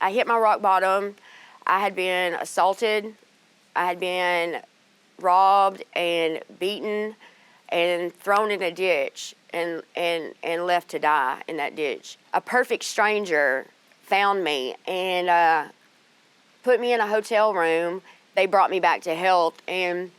I hit my rock bottom. I had been assaulted. I had been robbed and beaten and thrown in a ditch and left to die in that ditch. A perfect stranger found me and put me in a hotel room. They brought me back to health, and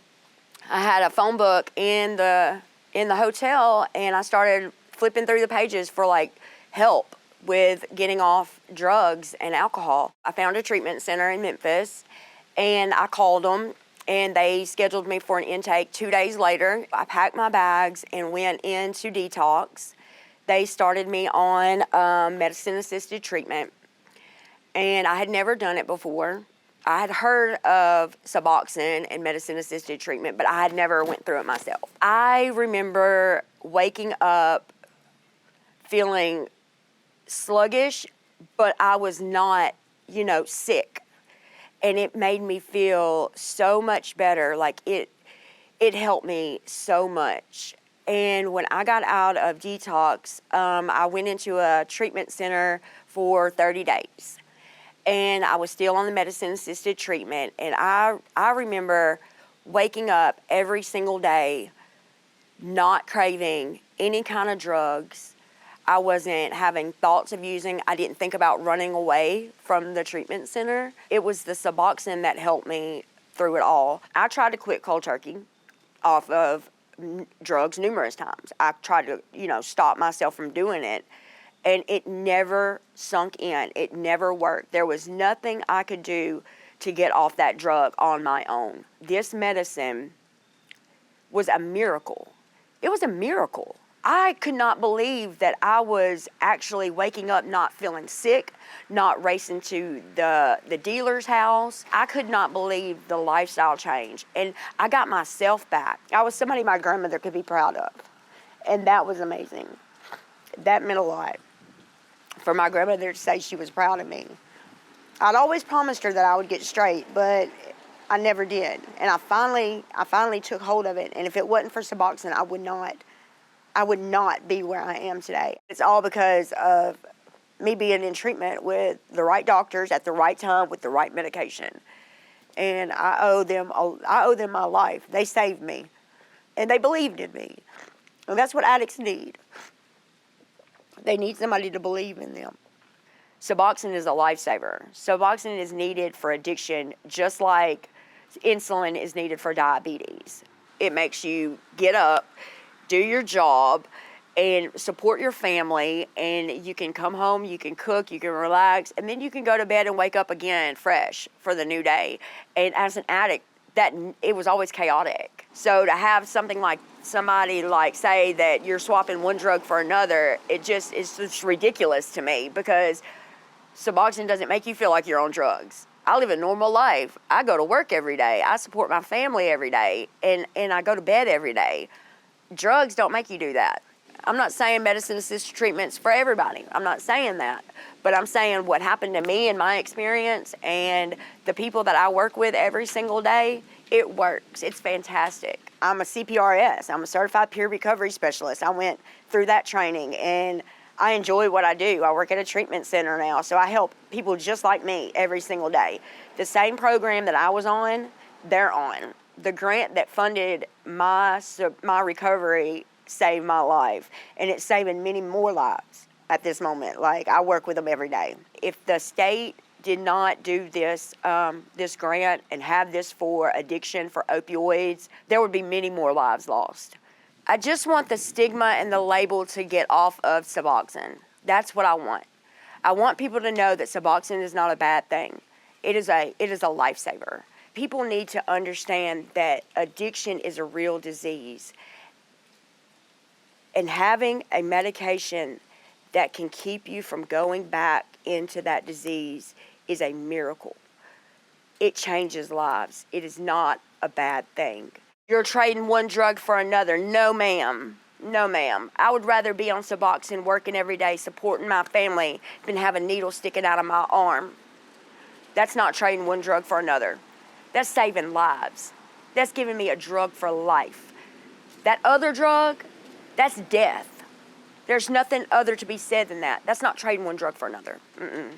I had a phone book in the hotel, and I started flipping through the pages for like help with getting off drugs and alcohol. I found a treatment center in Memphis, and I called them, and they scheduled me for an intake 2 days later. I packed my bags and went into detox. They started me on medicine-assisted treatment, and I had never done it before. I had heard of Suboxone and medicine-assisted treatment, but I had never went through it myself. I remember waking up feeling sluggish, but I was not, sick. And it made me feel so much better. Like it helped me so much. And when I got out of detox, I went into a treatment center for 30 days. And I was still on the medicine-assisted treatment. And I remember waking up every single day not craving any kind of drugs. I wasn't having thoughts of using. I didn't think about running away from the treatment center. It was the Suboxone that helped me through it all. I tried to quit cold turkey off of drugs numerous times. I tried to, stop myself from doing it. And it never sunk in. It never worked. There was nothing I could do to get off that drug on my own. This medicine was a miracle. It was a miracle. I could not believe that I was actually waking up not feeling sick, not racing to the dealer's house. I could not believe the lifestyle change. And I got myself back. I was somebody my grandmother could be proud of. And that was amazing. That meant a lot. For my grandmother to say she was proud of me. I'd always promised her that I would get straight, but I never did. And I finally took hold of it. And if it wasn't for Suboxone, I would not be where I am today. It's all because of me being in treatment with the right doctors at the right time with the right medication. And I owe them my life. They saved me. And they believed in me. And that's what addicts need. They need somebody to believe in them. Suboxone is a lifesaver. Suboxone is needed for addiction just like insulin is needed for diabetes. It makes you get up, do your job, and support your family, and you can come home, you can cook, you can relax, and then you can go to bed and wake up again fresh for the new day. And as an addict, it was always chaotic. So to have something like somebody say that you're swapping one drug for another, it's just ridiculous to me, because Suboxone doesn't make you feel like you're on drugs. I live a normal life. I go to work every day. I support my family every day, and I go to bed every day. Drugs don't make you do that. I'm not saying medicine-assisted treatment's for everybody. I'm not saying that. But I'm saying what happened to me in my experience and the people that I work with every single day, it works. It's fantastic. I'm a CPRS. I'm a certified peer recovery specialist. I went through that training, and I enjoy what I do. I work at a treatment center now, so I help people just like me every single day. The same program that I was on, they're on. The grant that funded my recovery saved my life, and it's saving many more lives at this moment. I work with them every day. If the state did not do this grant and have this for addiction, for opioids, there would be many more lives lost. I just want the stigma and the label to get off of Suboxone. That's what I want. I want people to know that Suboxone is not a bad thing. It is a lifesaver. People need to understand that addiction is a real disease. And having a medication that can keep you from going back into that disease is a miracle. It changes lives. It is not a bad thing. You're trading one drug for another. No, ma'am. No, ma'am. I would rather be on Suboxone working every day, supporting my family, than have a needle sticking out of my arm. That's not trading one drug for another. That's saving lives. That's giving me a drug for life. That other drug, that's death. There's nothing other to be said than that. That's not trading one drug for another. Mm-mm.